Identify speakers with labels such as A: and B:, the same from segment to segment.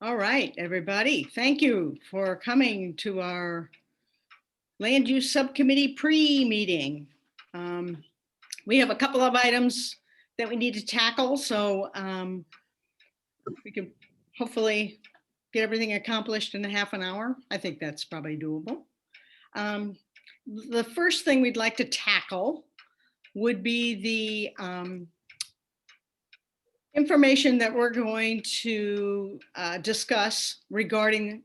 A: All right, everybody. Thank you for coming to our Land Use Subcommittee pre-meeting. We have a couple of items that we need to tackle, so we can hopefully get everything accomplished in a half an hour. I think that's probably doable. The first thing we'd like to tackle would be the information that we're going to discuss regarding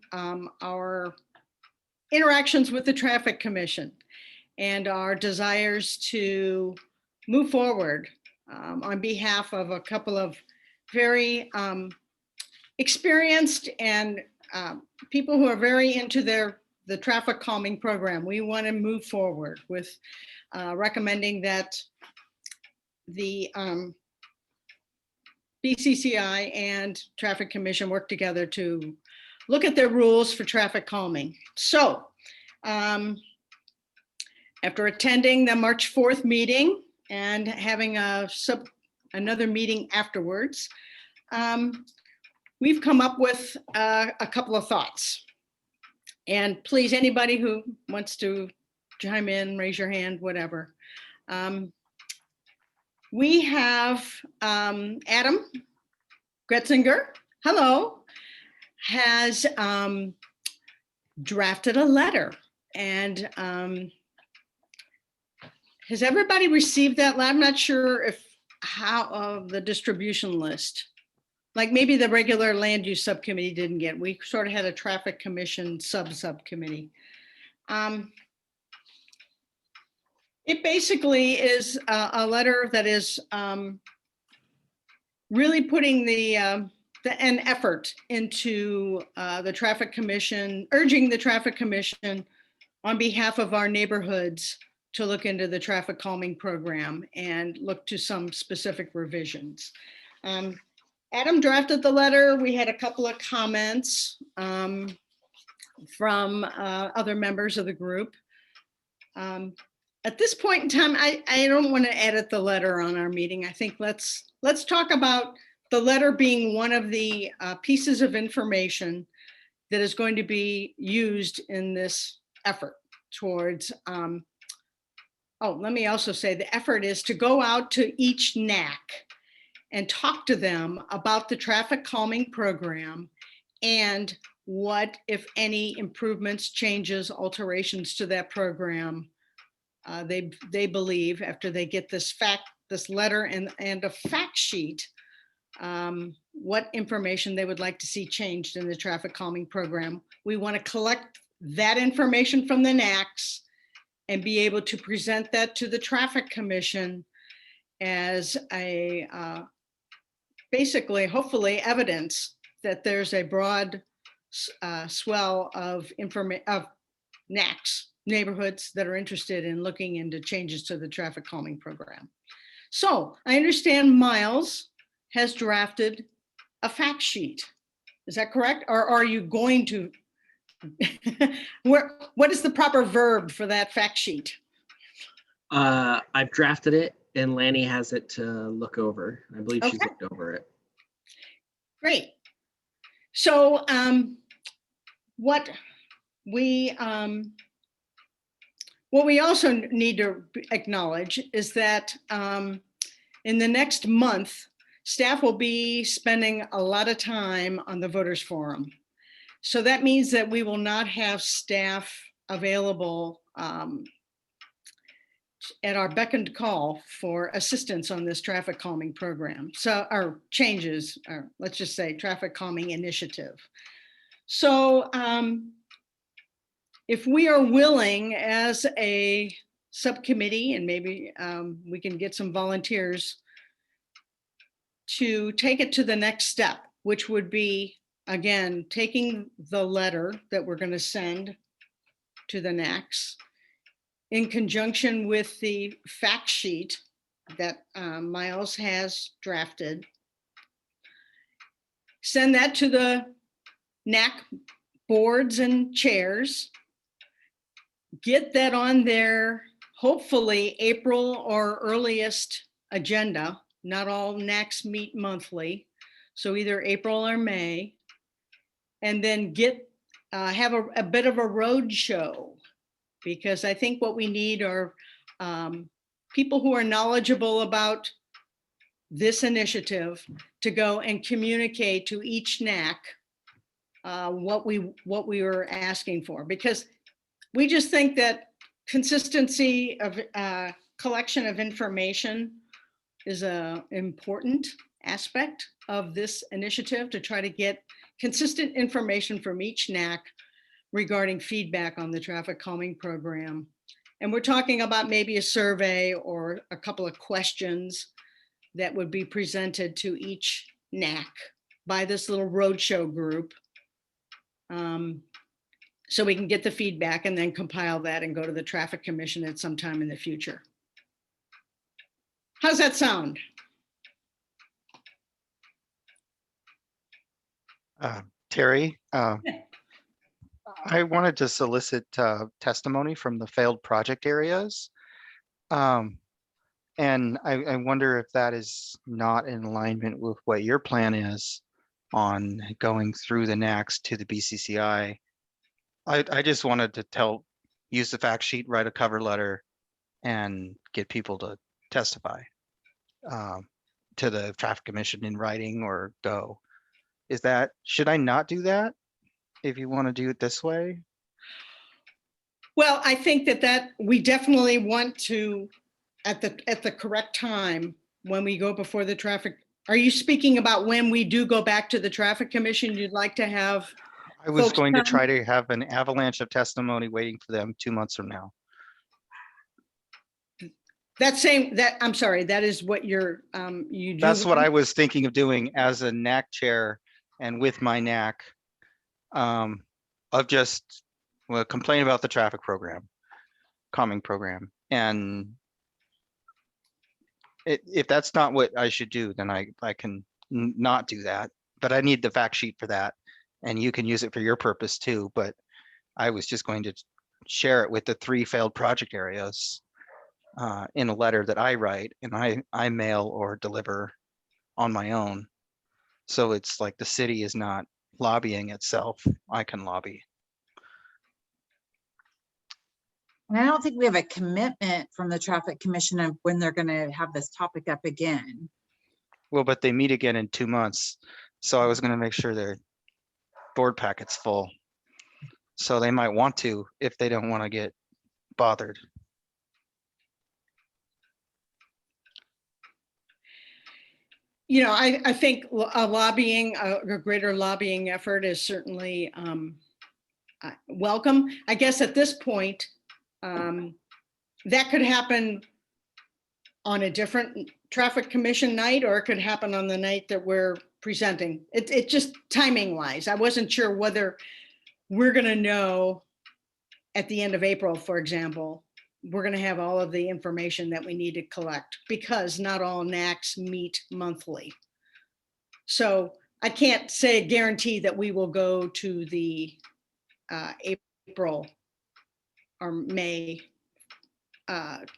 A: our interactions with the Traffic Commission and our desires to move forward on behalf of a couple of very experienced and people who are very into the traffic calming program. We want to move forward with recommending that the BCCI and Traffic Commission work together to look at their rules for traffic calming. So after attending the March 4th meeting and having another meeting afterwards, we've come up with a couple of thoughts. And please, anybody who wants to chime in, raise your hand, whatever. We have Adam Gretzinger, hello, has drafted a letter. And has everybody received that? I'm not sure if how the distribution list, like maybe the regular land use subcommittee didn't get. We sort of had a traffic commission subcommittee. It basically is a letter that is really putting an effort into the Traffic Commission, urging the Traffic Commission on behalf of our neighborhoods to look into the traffic calming program and look to some specific revisions. Adam drafted the letter. We had a couple of comments from other members of the group. At this point in time, I don't want to edit the letter on our meeting. I think let's talk about the letter being one of the pieces of information that is going to be used in this effort towards, let me also say the effort is to go out to each NAC and talk to them about the traffic calming program and what, if any, improvements, changes, alterations to that program they believe after they get this letter and a fact sheet, what information they would like to see changed in the traffic calming program. We want to collect that information from the NACs and be able to present that to the Traffic Commission as a basically, hopefully, evidence that there's a broad swell of NACs, neighborhoods that are interested in looking into changes to the traffic calming program. So I understand Miles has drafted a fact sheet. Is that correct? Or are you going to, what is the proper verb for that fact sheet?
B: I've drafted it and Lani has it to look over. I believe she's looked over it.
A: Great. So what we also need to acknowledge is that in the next month, staff will be spending a lot of time on the voters forum. So that means that we will not have staff available at our beck and call for assistance on this traffic calming program. So our changes, or let's just say traffic calming initiative. So if we are willing as a subcommittee, and maybe we can get some volunteers to take it to the next step, which would be, again, taking the letter that we're going to send to the NACs in conjunction with the fact sheet that Miles has drafted, send that to the NAC boards and chairs, get that on their hopefully April or earliest agenda. Not all NACs meet monthly, so either April or May. and then have a bit of a road show, because I think what we need are people who are knowledgeable about this initiative to go and communicate to each NAC what we were asking for, because we just think that consistency of collection of information is a important aspect of this initiative, to try to get consistent information from each NAC regarding feedback on the traffic calming program. And we're talking about maybe a survey or a couple of questions that would be presented to each NAC by this little roadshow group. So we can get the feedback and then compile that and go to the Traffic Commission at some time in the future. How's that sound?
C: Terry, I wanted to solicit testimony from the failed project areas. And I wonder if that is not in alignment with what your plan is on going through the NACs to the BCCI. I just wanted to use the fact sheet, write a cover letter, and get people to testify to the Traffic Commission in writing or go. Should I not do that if you want to do it this way?
A: Well, I think that we definitely want to, at the correct time, when we go before the traffic. Are you speaking about when we do go back to the Traffic Commission? You'd like to have?
C: I was
A: folks
C: going to
A: come?
C: try to have an avalanche of testimony waiting for them 2 months from now.
A: I'm sorry, that is what you do.
C: That's what I was thinking of doing as a NAC chair and with my NAC, of just complain about the traffic program, calming program. And if that's not what I should do, then I can not do that. But I need the fact sheet for that, and you can use it for your purpose too. But I was just going to share it with the 3 failed project areas in a letter that I write and I mail or deliver on my own. So it's like the city is not lobbying itself. I can lobby.
D: And I don't think we have a commitment from the Traffic Commission of when they're going to have this topic up again.
C: Well, but they meet again in 2 months. So I was going to make sure their board packet's full. So they might want to if they don't want to get bothered.
A: You know, I think a greater lobbying effort is certainly welcome. I guess at this point, that could happen on a different Traffic Commission night, or it could happen on the night that we're presenting. It just timing wise, I wasn't sure whether we're going to know at the end of April, for example, we're going to have all of the information that we need to collect, because not all NACs meet monthly. So I can't say guarantee that we will go to the April or May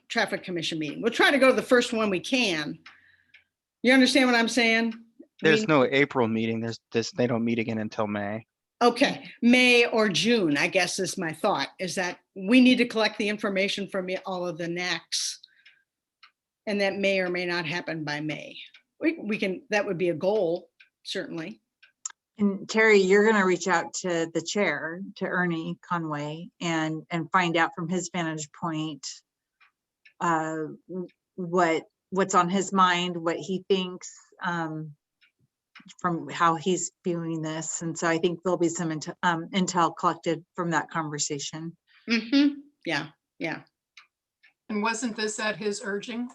A: Traffic Commission meeting. We'll try to go to the first one we can. You understand what I'm saying?
C: There's no April meeting. They don't meet again until May.
A: Okay, May or June, I guess is my thought, is that we need to collect the information from all of the NACs, and that may or may not happen by May. We can, that would be a goal, certainly.
D: And Terry, you're going to reach out to the chair, to Ernie Conway, and find out from his vantage point what's on his mind, what he thinks, from how he's viewing this. And so I think there'll be some intel collected from that conversation.
A: Mm-hmm. Yeah, yeah.
E: And wasn't this at his urging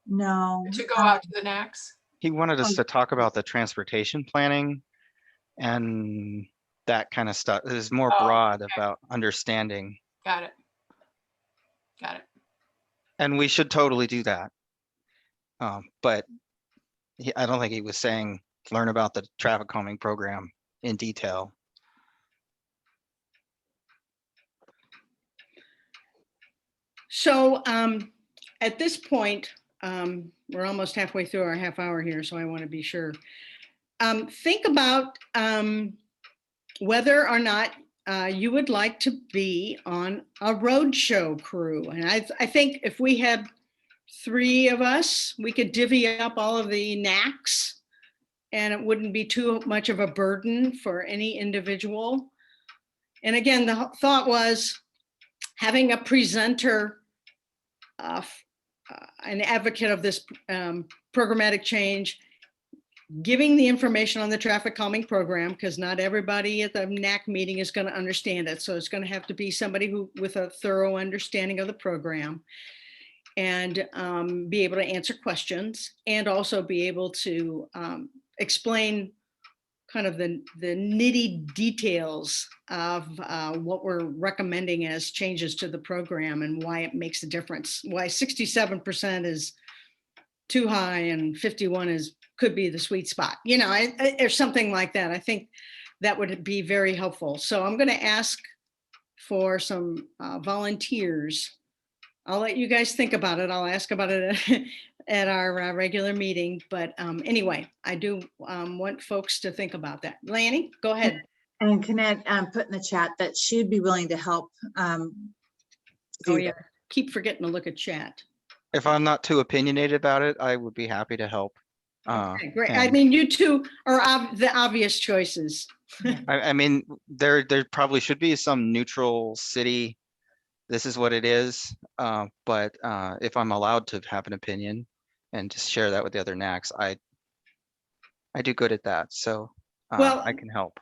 D: No.
E: to go out to the NACs?
C: He wanted us to talk about the transportation planning and that kind of stuff. It is more broad about understanding.
E: Got it. Got it.
C: And we should totally do that. But I don't think he was saying learn about the traffic calming program in detail.
A: So at this point, we're almost halfway through our half hour here, so I want to be sure. think about whether or not you would like to be on a roadshow crew. And I think if we had 3 of us, we could divvy up all of the NACs and it wouldn't be too much of a burden for any individual. And again, the thought was having a presenter, an advocate of this programmatic change, giving the information on the traffic calming program, because not everybody at the NAC meeting is going to understand it. So it's going to have to be somebody who with a thorough understanding of the program, and be able to answer questions, and also be able to explain kind of the nitty details of what we're recommending as changes to the program and why it makes a difference, why 67% is too high and 51 could be the sweet spot, you know, or something like that. I think that would be very helpful. So I'm going to ask for some volunteers. I'll let you guys think about it. I'll ask about it at our regular meeting. But anyway, I do want folks to think about that. Lani, go ahead.
D: And Konnette put in the chat that she'd be willing to help.
A: Oh yeah, keep forgetting to look at chat.
C: If I'm not too opinionated about it, I would be happy to help.
A: Okay, great. I
C: and-
A: mean, you two are the obvious choices.
C: I mean, there probably should be some neutral city. This is what it is. But if I'm allowed to have an opinion and just share that with the other NACs, I do good at that. So
A: Well,
C: I can help.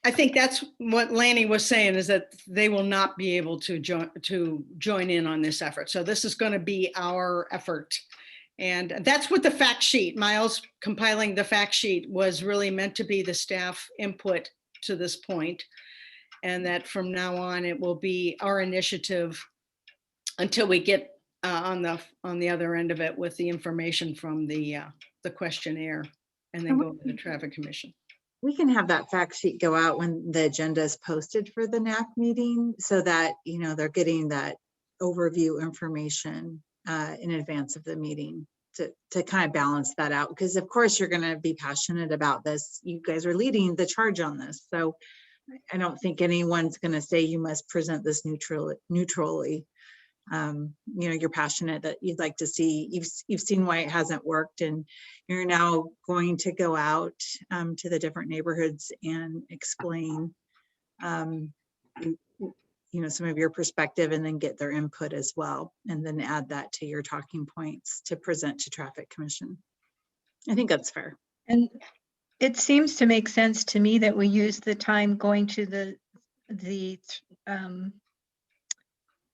A: I think that's what Lani was saying, is that they will not be able to join in on this effort. So this is going to be our effort. And that's what the fact sheet, Miles compiling the fact sheet, was really meant to be the staff input to this point. And that from now on, it will be our initiative until we get on the other end of it with the information from the questionnaire, and then go to the traffic commission.
D: We can have that fact sheet go out when the agenda is posted for the NAC meeting, so that, you know, they're getting that overview information in advance of the meeting to kind of balance that out. Because of course you're going to be passionate about this. You guys are leading the charge on this. So I don't think anyone's going to say you must present this neutrally. You know, you're passionate that you'd like to see, you've seen why it hasn't worked, and you're now going to go out to the different neighborhoods and explain you know, some of your perspective, and then get their input as well, and then add that to your talking points to present to traffic commission. I think that's fair.
F: And it seems to make sense to me that we use the time going to the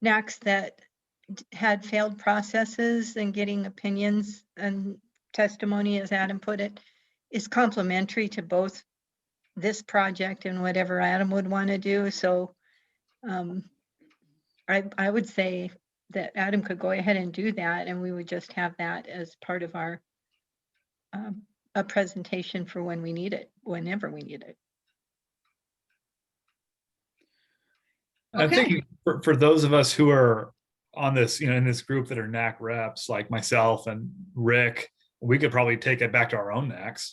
F: NACs that had failed processes and getting opinions and testimony, as Adam put it, is complementary to both this project and whatever Adam would want to do. So I would say that Adam could go ahead and do that, and we would just have that as part of our a presentation for when we need it, whenever we need it.
A: Okay.
G: I'm thinking for those of us who are on this, you know, in this group that are NAC reps, like myself and Rick, we could probably take it back to our own NACs.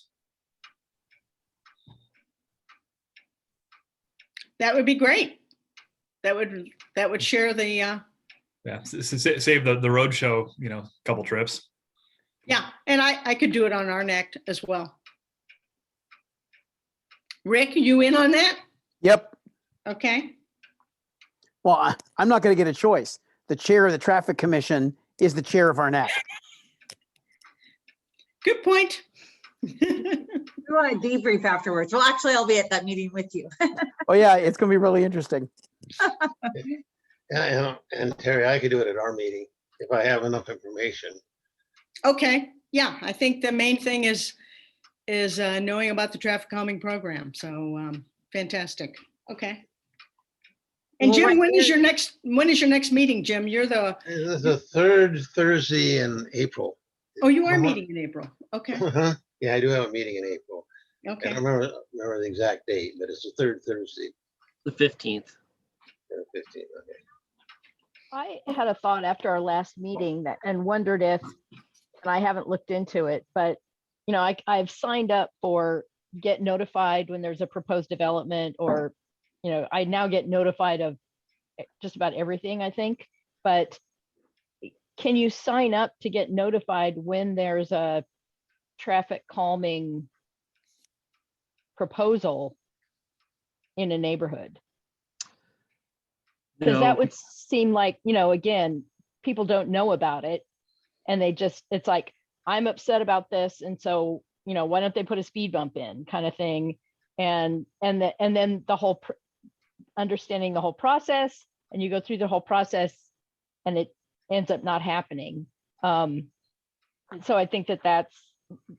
A: That would be great. That would share the
G: Yeah, save the roadshow, you know, couple trips.
A: yeah, and I could do it on our NAC as well. Rick, you in on that?
H: Yep.
A: Okay.
H: Well, I'm not going to get a choice. The chair of the traffic commission is the chair of our NAC.
A: Good point.
D: We want to debrief afterwards. Well, actually, I'll be at that meeting with you.
H: Oh yeah, it's going to be really interesting.
I: And Terry, I could do it at our meeting if I have enough information.
A: Okay, yeah, I think the main thing is knowing about the traffic calming program. So fantastic. Okay. And
D: Well,
A: Jim,
D: right
A: when is your next meeting, Jim? You're the,
I: This is the third Thursday in April.
A: oh, you are meeting in April. Okay,
I: Yeah, I do have a meeting in April. I
A: okay.
I: don't remember the exact date, but it's the third Thursday,
B: The 15th.
I: 15th. Okay.
J: I had a thought after our last meeting that, and wondered if, and I haven't looked into it, but you know, I've signed up for get notified when there's a proposed development, or, you know, I now get notified of just about everything, I think. But can you sign up to get notified when there's a traffic calming proposal in a neighborhood? Because that
B: No,
J: would seem like, you know, again, people don't know about it, and they just, it's like, I'm upset about this, and so, you know, why don't they put a speed bump in, kind of thing. And then the whole understanding the whole process, and you go through the whole process and it ends up not happening. And so I think that that's,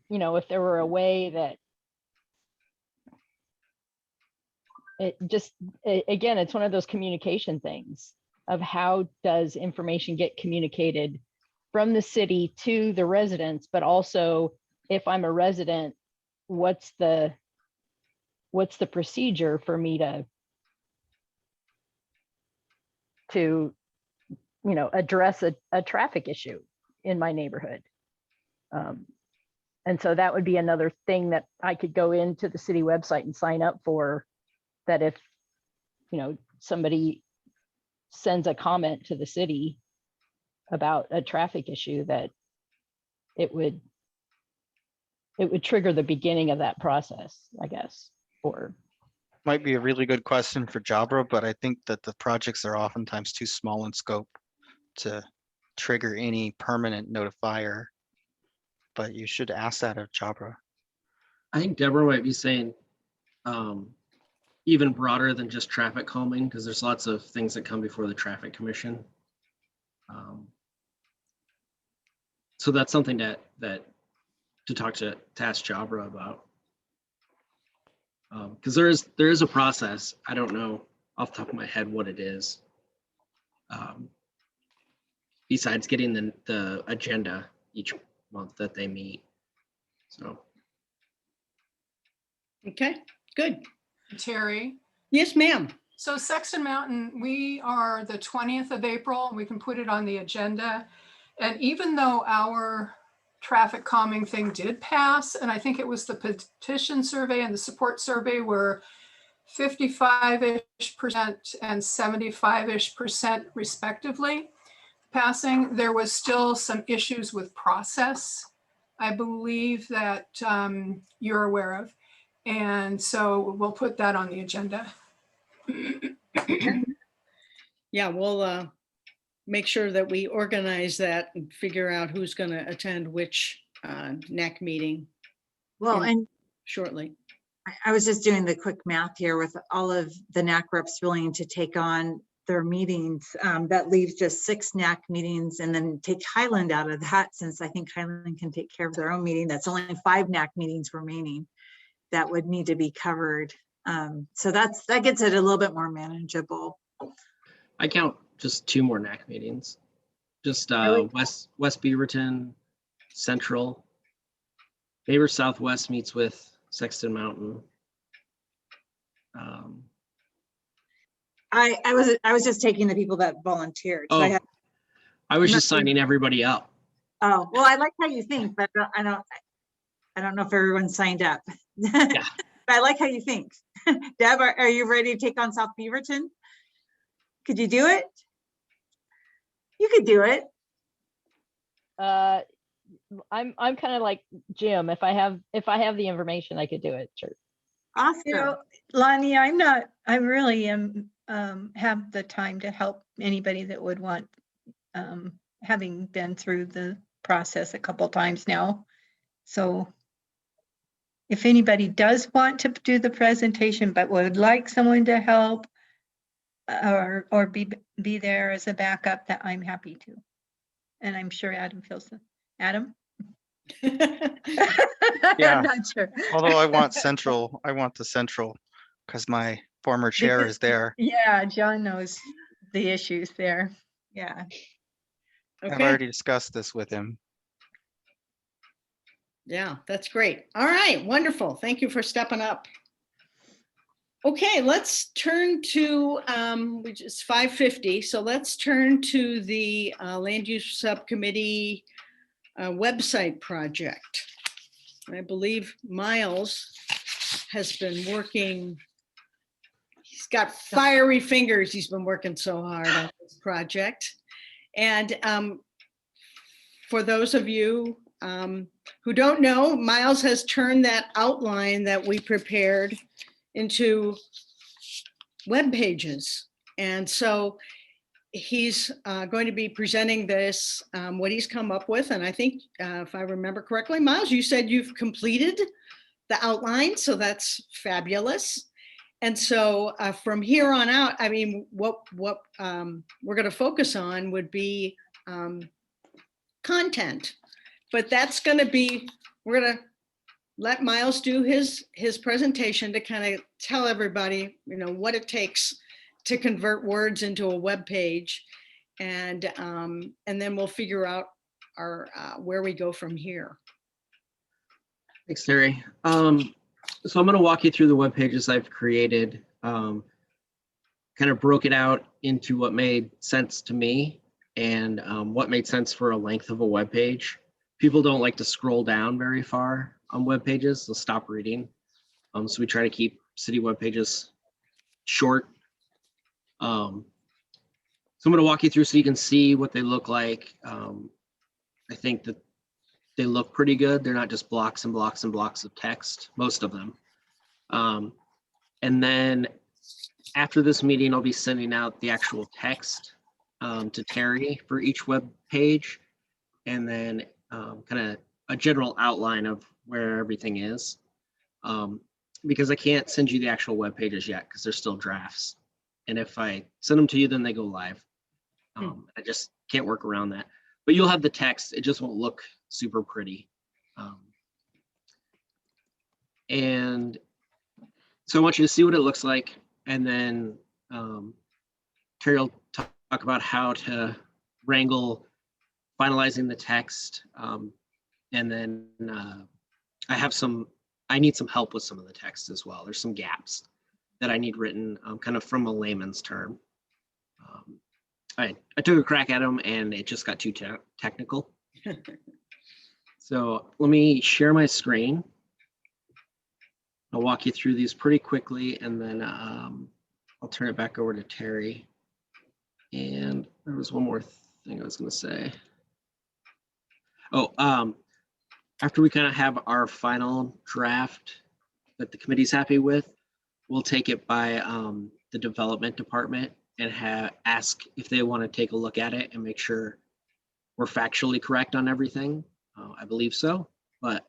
J: you know, if there were a way that it just, again, it's one of those communication things of how does information get communicated from the city to the residents, but also if I'm a resident, what's the procedure for me to you know, address a traffic issue in my neighborhood. And so that would be another thing that I could go into the city website and sign up for, that if, you know, somebody sends a comment to the city about a traffic issue, that it would trigger the beginning of that process, I guess. Or
C: Might be a really good question for Jabra, but I think that the projects are oftentimes too small in scope to trigger any permanent notifier. But you should ask that of Jabra.
B: I think Deborah might be saying even broader than just traffic calming, because there's lots of things that come before the traffic commission. So that's something that to talk to ask Jabra about. Because there is a process. I don't know off the top of my head what it is. Besides getting the agenda each month that they meet. So.
A: Okay, good.
E: Terry,
A: Yes, ma'am.
E: so Sexton Mountain, we are the 20th of April. We can put it on the agenda. And even though our traffic calming thing did pass, and I think it was the petition survey and the support survey were 55-ish% and 75-ish% respectively passing, there was still some issues with process, I believe, that you're aware of. And so we'll put that on the agenda.
A: Yeah, we'll make sure that we organize that and figure out who's going to attend which NAC meeting
D: Well,
A: Yeah.
D: and
A: shortly.
D: I was just doing the quick math here with all of the NAC reps willing to take on their meetings. That leaves just 6 NAC meetings, and then take Highland out of that, since I think Highland can take care of their own meeting. That's only 5 NAC meetings remaining that would need to be covered. So that gets it a little bit more manageable.
B: I count just 2 more NAC meetings. Just
D: Really?
B: West Beaverton, Central. Neighbor Southwest meets with Sexton Mountain.
D: I was just taking the people that volunteered. So
B: Oh, I was
D: I'm
B: just
D: not-
B: signing everybody up.
D: oh, well, I like how you think, but I don't know if everyone signed up.
B: Yeah.
D: But I like how you think. Deb, are you ready to take on South Beaverton? Could you do it? You could do it.
J: I'm kind of like Jim. If I have the information, I could do it. Sure.
D: Awesome.
F: You know, Lani, I really am, have the time to help anybody that would want, having been through the process a couple times now. So if anybody does want to do the presentation, but would like someone to help or be there as a backup, that I'm happy to. And I'm sure Adam feels the, Adam?
C: Yeah.
F: I'm not sure.
C: Although I want the central, because my former chair is there.
F: Yeah, John knows the issues there.
D: Yeah.
C: I've
A: Okay,
C: already discussed this with him.
A: yeah, that's great. All right, wonderful. Thank you for stepping up. Okay, let's turn to, which is 5:50. So let's turn to the Land Use Subcommittee website project. I believe Miles has been working. He's got fiery fingers. He's been working so hard on this project. And for those of you who don't know, Miles has turned that outline that we prepared into web pages. And so he's going to be presenting this, what he's come up with. And I think if I remember correctly, Miles, you said you've completed the outline, so that's fabulous. And so from here on out, I mean, what we're going to focus on would be content, but that's going to be, we're going to let Miles do his presentation to kind of tell everybody, you know, what it takes to convert words into a web page, and then we'll figure out our where we go from here.
B: Thanks, Terry. So I'm going to walk you through the web pages I've created, kind of broke it out into what made sense to me and what made sense for a length of a web page. People don't like to scroll down very far on web pages. They'll stop reading. So we try to keep city web pages short. So I'm going to walk you through so you can see what they look like. I think that they look pretty good. They're not just blocks and blocks and blocks of text, most of them. And then after this meeting, I'll be sending out the actual text to Terry for each web page, and then kind of a general outline of where everything is. Because I can't send you the actual web pages yet because they're still drafts. And if I send them to you, then they go live. I just can't work around that. But you'll have the text. It just won't look super pretty. And so I want you to see what it looks like. And then Terry will talk about how to wrangle finalizing the text. And then I need some help with some of the text as well. There's some gaps that I need written kind of from a layman's term. I took a crack at them and it just got too technical. So let me share my screen. I'll walk you through these pretty quickly, and then I'll turn it back over to Terry. And there was one more thing I was going to say. Oh, after we kind of have our final draft that the committee's happy with, we'll take it by the development department and ask if they want to take a look at it and make sure we're factually correct on everything. I believe so, but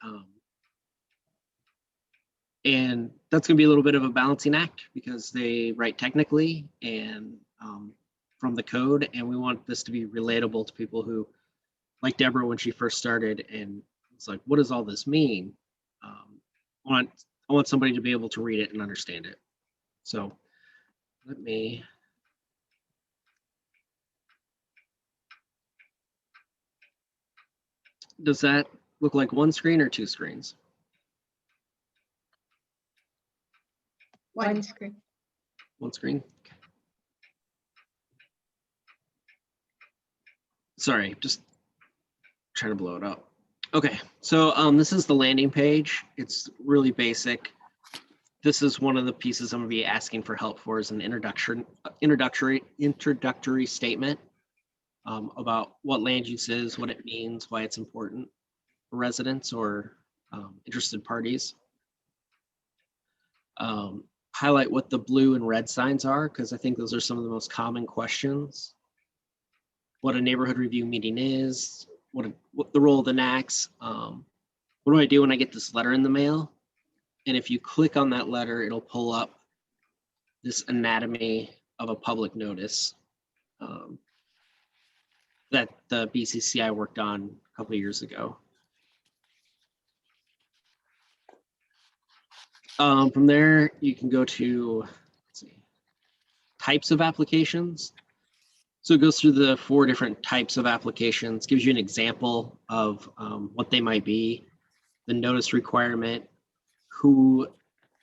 B: and that's going to be a little bit of a balancing act because they write technically and from the code, and we want this to be relatable to people who, like Deborah when she first started, and it's like, what does all this mean? I want somebody to be able to read it and understand it. So let me. Does that look like one screen or two screens?
F: One screen.
B: One screen. Okay. Sorry, just trying to blow it up. Okay, so this is the landing page. It's really basic. This is one of the pieces I'm going to be asking for help for, is an introductory statement about what land use is, what it means, why it's important for residents or interested parties. Highlight what the blue and red signs are, because I think those are some of the most common questions. What a neighborhood review meeting is, what the role of the NACs, what do I do when I get this letter in the mail? And if you click on that letter, it'll pull up this anatomy of a public notice that the BCCI worked on a couple of years ago. From there, you can go to, let's see, types of applications. So it goes through the 4 different types of applications, gives you an example of what they might be, the notice requirement,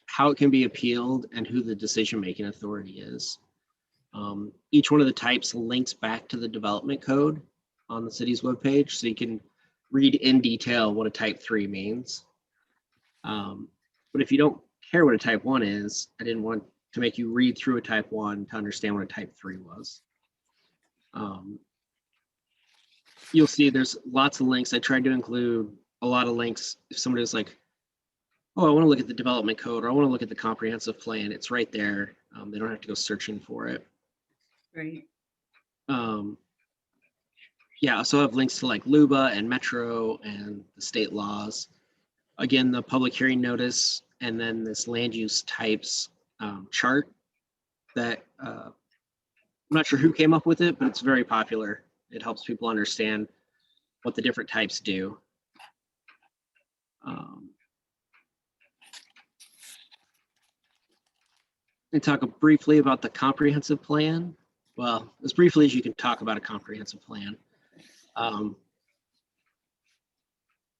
B: how it can be appealed, and who the decision-making authority is. Each one of the types links back to the development code on the city's webpage, so you can read in detail what a type 3 means. But if you don't care what a type 1 is. I didn't want to make you read through a type 1 to understand what a type 3 was. You'll see there's lots of links. I tried to include a lot of links. If somebody was like, oh, I want to look at the development code, or I want to look at the comprehensive plan, it's right there. They don't have to go searching for it.
A: Great.
B: Yeah, so I have links to like LUBA and Metro and the state laws. Again, the public hearing notice, and then this land use types chart that I'm not sure who came up with it, but it's very popular. It helps people understand what the different types do. And talk briefly about the comprehensive plan. Well, as briefly as you can talk about a comprehensive plan.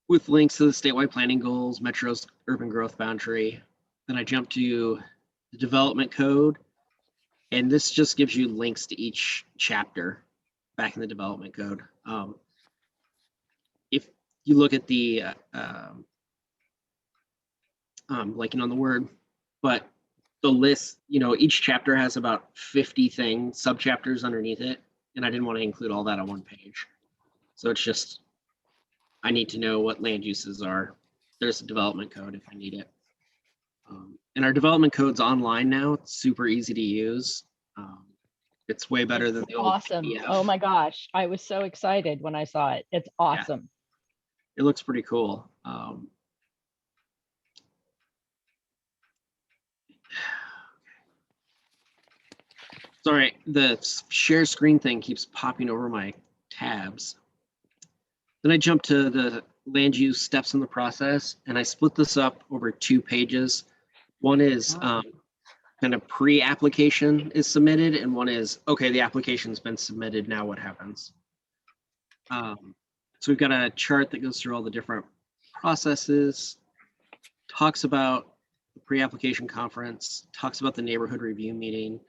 B: With links to the statewide planning goals, Metro's urban growth boundary. Then I jump to the development code. And this just gives you links to each chapter back in the development code. If you look at the, blanking on the word, but the list, you know, each chapter has about 50 things, subchapters underneath it. And I didn't want to include all that on one page. So it's just, I need to know what land uses are. There's a development code if I need it. And our development code's online now. It's super easy to use. It's way better than the old
J: Awesome.
B: PDF.
J: Oh my gosh. I was so excited when I saw it. It's awesome.
B: It looks pretty cool. Sorry, the share screen thing keeps popping over my tabs. Then I jump to the land use steps in the process, and I split this up over 2 pages. One is kind of pre-application is submitted, and one is, okay, the application's been submitted, now what happens? So we've got a chart that goes through all the different processes, talks about the pre-application conference, talks about the neighborhood review meeting,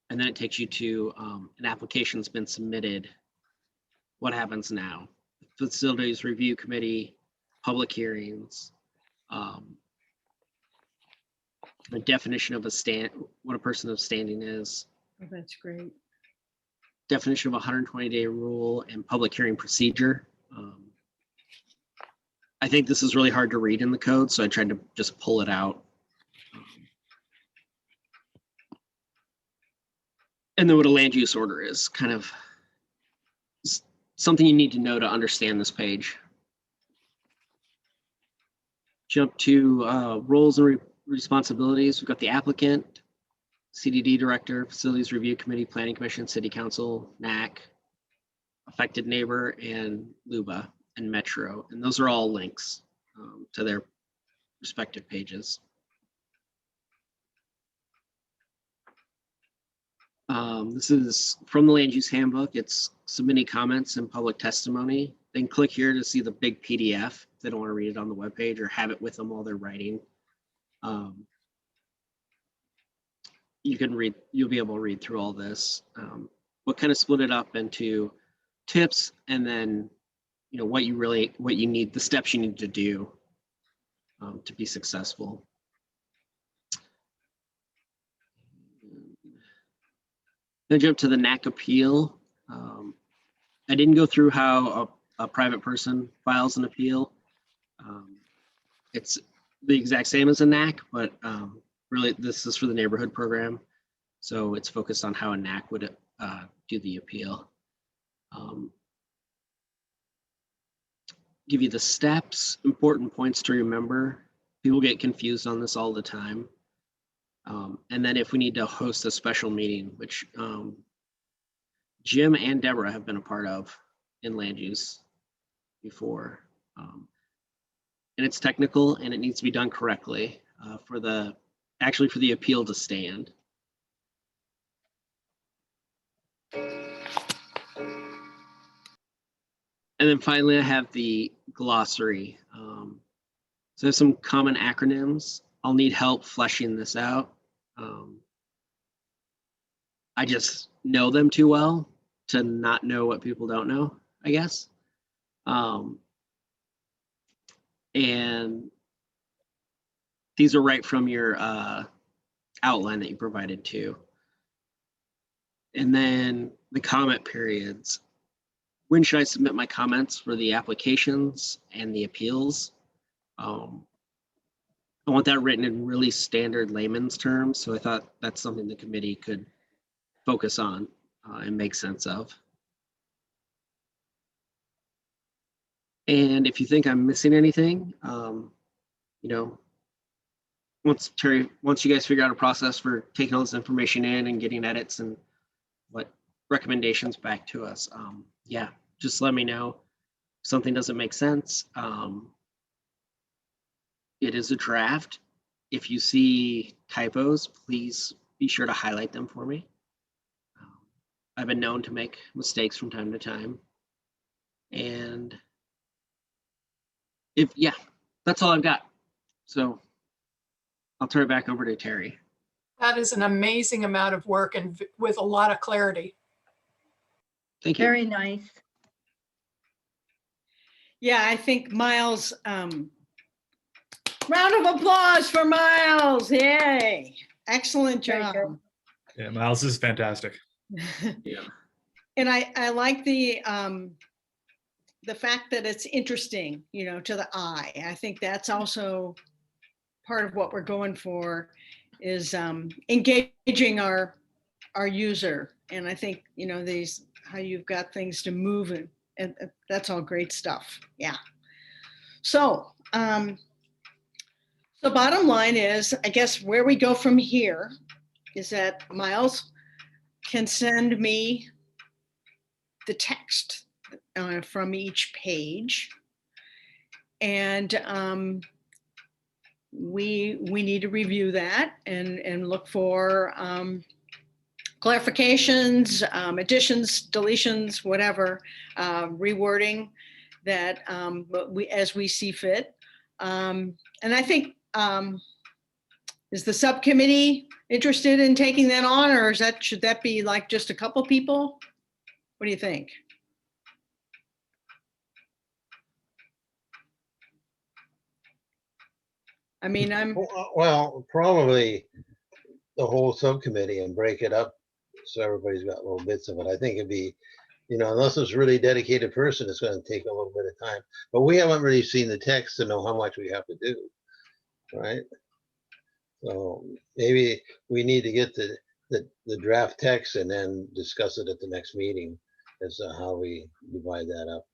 B: and then it takes you to an application's been submitted. What happens now? Facilities review committee, public hearings, the definition of what a person of standing is,
A: Oh, that's great.
B: definition of 120-day rule, and public hearing procedure. I think this is really hard to read in the code, so I tried to just pull it out. And then what a land use order is, kind of something you need to know to understand this page. Jump to roles and responsibilities. We've got the applicant, CDD director, facilities review committee, planning commission, city council, NAC, affected neighbor, and LUBA and Metro. And those are all links to their respective pages. This is from the land use handbook. It's submitting comments and public testimony. Then click here to see the big PDF if they don't want to read it on the webpage or have it with them while they're writing. You can read, you'll be able to read through all this. We'll kind of split it up into tips and then, you know, what you need, the steps you need to do to be successful. Then jump to the NAC appeal. I didn't go through how a private person files an appeal. It's the exact same as a NAC, but really this is for the neighborhood program. So it's focused on how a NAC would do the appeal. Give you the steps, important points to remember. People get confused on this all the time. And then if we need to host a special meeting, which Jim and Deborah have been a part of in land use before. And it's technical and it needs to be done correctly for the appeal to stand. And then finally, I have the glossary. So there's some common acronyms. I'll need help fleshing this out. I just know them too well to not know what people don't know, I guess. And these are right from your outline that you provided too. And then the comment periods. When should I submit my comments for the applications and the appeals? I want that written in really standard layman's terms. So I thought that's something the committee could focus on and make sense of. And if you think I'm missing anything, you know, once you guys figure out a process for taking all this information in and getting edits and what recommendations back to us, yeah, just let me know if something doesn't make sense. It is a draft. If you see typos, please be sure to highlight them for me. I've been known to make mistakes from time to time. And yeah, that's all I've got. So I'll turn it back over to Terry.
E: That is an amazing amount of work and with a lot of clarity.
B: Thank you.
F: Very nice.
A: Yeah, I think Miles, round of applause for Miles. Yay. Excellent
F: Very
A: job.
F: good.
G: Yeah, Miles is fantastic.
B: Yeah.
A: And I like the fact that it's interesting, you know, to the eye. I think that's also part of what we're going for, is engaging our user. And I think, you know, how you've got things to move, and that's all great stuff. Yeah. So, so bottom line is, I guess where we go from here is that Miles can send me the text from each page. And we need to review that and look for clarifications, additions, deletions, whatever, rewording that as we see fit. And I think, is the subcommittee interested in taking that on, or should that be like just a couple people? What do you think? I mean,
I: Well, probably the whole subcommittee and break it up so everybody's got little bits of it. I think it'd be, you know, unless it's a really dedicated person, it's going to take a little bit of time. But we haven't really seen the text to know how much we have to do, right? So maybe we need to get the draft text and then discuss it at the next meeting as to how we divide that up.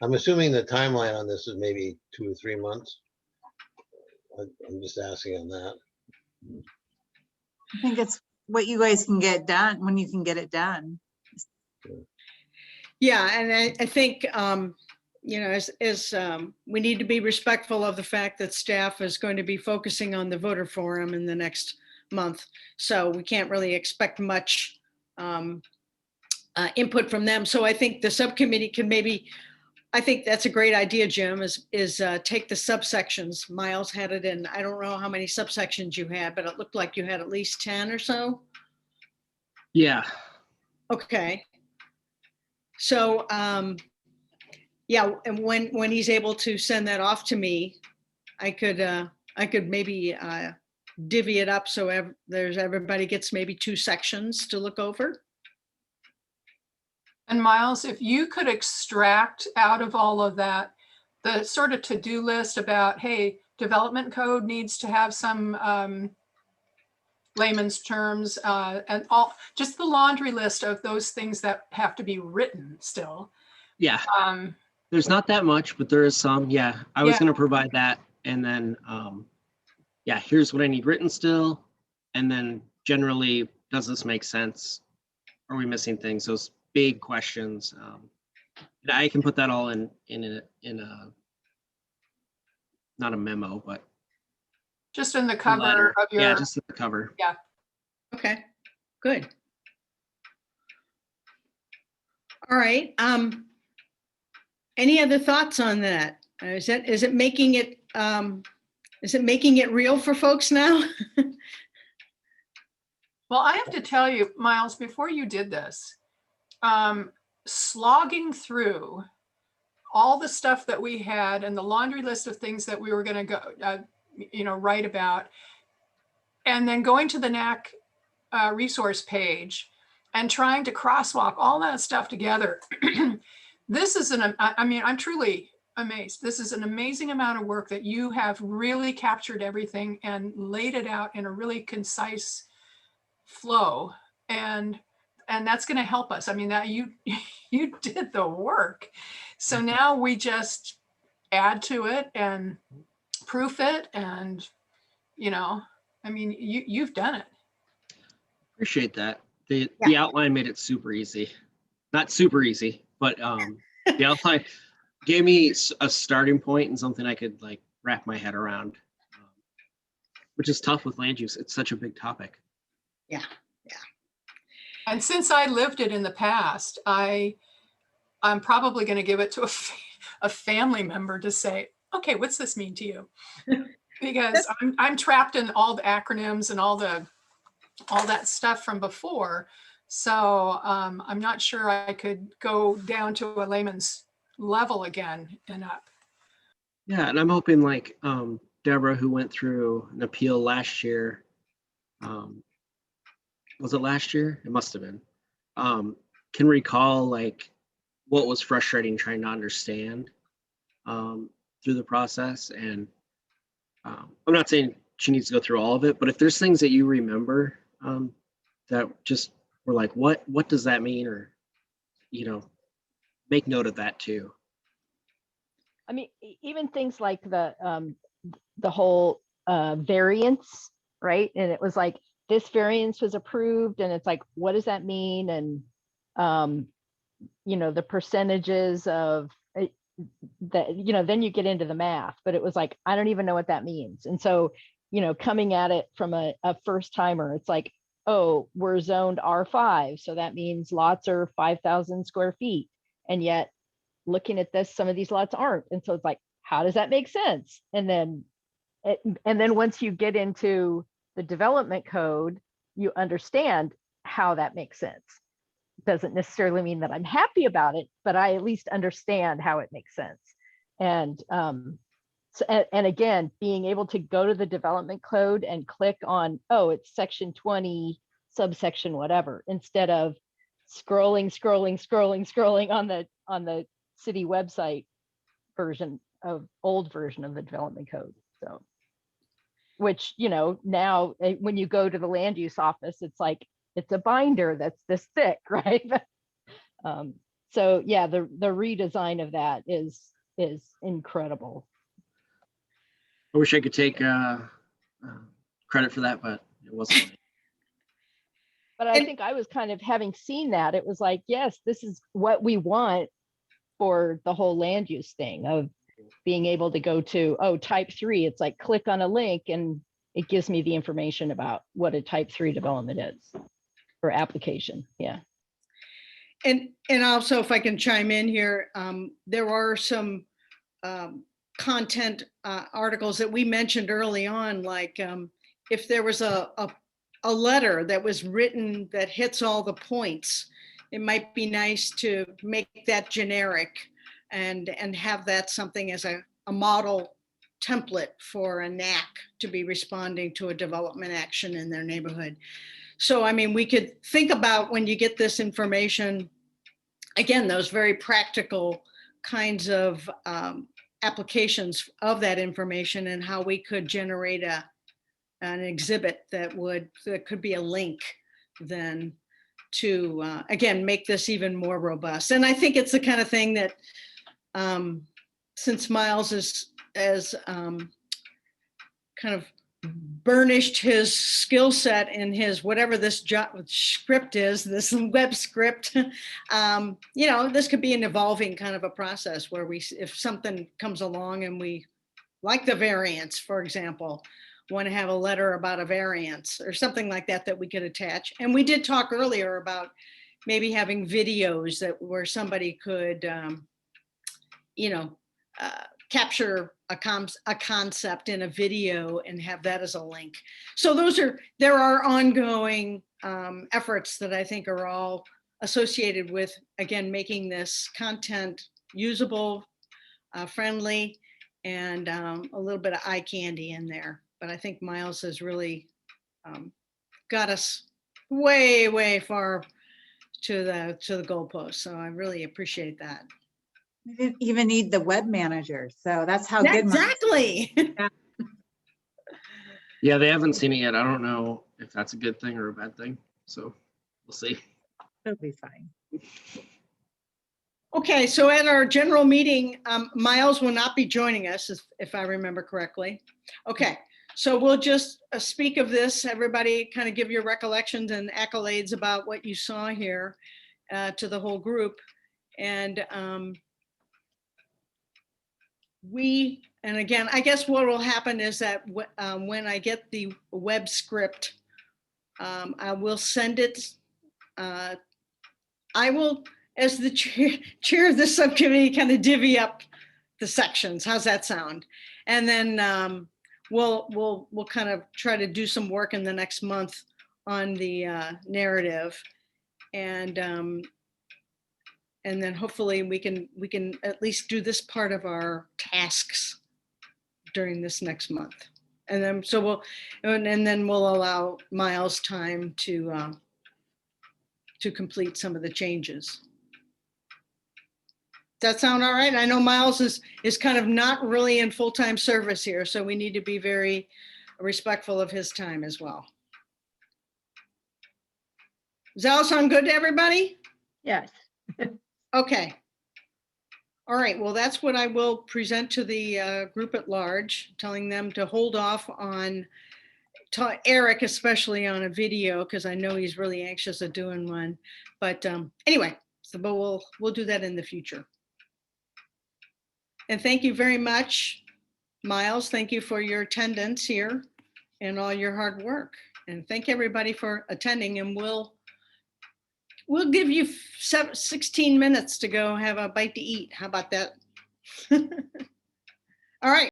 I: I'm assuming the timeline on this is maybe 2 or 3 months. I'm just asking on that.
D: I think it's what you guys can get done when you can get it done.
A: yeah, and I think, you know, as we need to be respectful of the fact that staff is going to be focusing on the voter forum in the next month. So we can't really expect much input from them. So I think the subcommittee can maybe, I think that's a great idea, Jim, is take the subsections. Miles had it in, I don't know how many subsections you had, but it looked like you had at least 10 or so.
B: Yeah.
A: Okay. So, yeah, and when he's able to send that off to me, I could maybe divvy it up so everybody gets maybe 2 sections to look over.
E: And Miles, if you could extract out of all of that, the sort of to-do list about, hey, development code needs to have some layman's terms and all, just the laundry list of those things that have to be written still.
B: Yeah. There's not that much, but there is some. Yeah. I was going to provide that. And then, yeah, here's what I need written still. And then generally, does this make sense? Are we missing things? Those big questions. I can put that all in a not a memo, but
E: just in the cover of your,
B: yeah, just in the cover.
E: Yeah.
A: Okay, good. All right. Any other thoughts on that? Is it making it real for folks now?
E: well, I have to tell you, Miles, before you did this, slogging through all the stuff that we had and the laundry list of things that we were going to go write about. And then going to the NAC resource page and trying to crosswalk all that stuff together. This is I'm truly amazed. This is an amazing amount of work that you have really captured everything and laid it out in a really concise flow. And that's going to help us. I mean, that you did the work. So now we just add to it and proof it. And, you've done it.
B: Appreciate that. The outline made it super easy. Not super easy, but the outline gave me a starting point and something I could like wrap my head around, which is tough with land use. It's such a big topic.
A: Yeah.
E: And since I lived it in the past, I'm probably going to give it to a family member to say, okay, what's this mean to you? Because I'm trapped in all the acronyms and all that stuff from before. So I'm not sure I could go down to a layman's level again and up.
B: Yeah, and I'm hoping like Deborah, who went through an appeal last year, was it last year? It must have been. Can recall like what was frustrating trying to understand through the process. And I'm not saying she needs to go through all of it, but if there's things that you remember that just were like, what does that mean? Or, make note of that too.
J: I mean, even things like the whole variance, right? And it was like, this variance was approved, and it's like, what does that mean? And the percentages of that, then you get into the math, but it was like, I don't even know what that means. And so, coming at it from a first timer, it's like, oh, we're zoned R5, so that means lots are 5,000 square feet, and yet looking at this, some of these lots aren't. And so it's like, how does that make sense? And then once you get into the development code, you understand how that makes sense. Doesn't necessarily mean that I'm happy about it, but I at least understand how it makes sense. And and again, being able to go to the development code and click on, oh, it's section 20, subsection whatever, instead of scrolling on the city website old version of the development code. So, which, now when you go to the land use office, it's like, it's a binder that's this thick, right? So yeah, the redesign of that is incredible.
B: I wish I could take credit for that, but it wasn't.
J: But I think I was kind of, having seen that, it was like, yes, this is what we want for the whole land use thing, of being able to go to, oh, type 3, it's like click on a link and it gives me the information about what a type 3 development is, or application. Yeah.
A: And also, if I can chime in here, there are some content articles that we mentioned early on, like if there was a letter that was written that hits all the points, it might be nice to make that generic and have that something as a model template for a NAC to be responding to a development action in their neighborhood. So, I mean, we could think about, when you get this information, again, those very practical kinds of applications of that information, and how we could generate an exhibit that could be a link then to, again, make this even more robust. And I think it's the kind of thing that, since Miles has kind of burnished his skill set in his, whatever this script is, this web script, this could be an evolving kind of a process where if something comes along and we, like the variance, for example, want to have a letter about a variance or something like that we could attach. And we did talk earlier about maybe having videos where somebody could, capture a concept in a video and have that as a link. So there are ongoing efforts that I think are all associated with, again, making this content usable, friendly, and a little bit of eye candy in there. But I think Miles has really got us way, way far to the goalpost. So I really appreciate that.
D: We didn't even need the web manager, so that's how good.
A: Exactly.
B: Yeah, they haven't seen it yet. I don't know if that's a good thing or a bad thing. So we'll see.
D: It'll be fine.
A: Okay, so at our general meeting, Miles will not be joining us, if I remember correctly. Okay, so we'll just speak of this. Everybody kind of give your recollections and accolades about what you saw here to the whole group. And and again, I guess what will happen is that when I get the web script, I will send it. I will, as the chair of the subcommittee, kind of divvy up the sections. How's that sound? And then we'll kind of try to do some work in the next month on the narrative, and then hopefully we can at least do this part of our tasks during this next month. And then and then we'll allow Miles time to complete some of the changes. Does that sound all right? I know Miles is kind of not really in full-time service here, so we need to be very respectful of his time as well. Does that all sound good to everybody?
F: Yes.
A: Okay. All right, well, that's what I will present to the group at large, telling them to hold off on, Erik especially, on a video, because I know he's really anxious at doing one. But anyway, but we'll do that in the future. And thank you very much, Miles. Thank you for your attendance here and all your hard work. And thank everybody for attending, and we'll give you 16 minutes to go have a bite to eat. How about that? All right.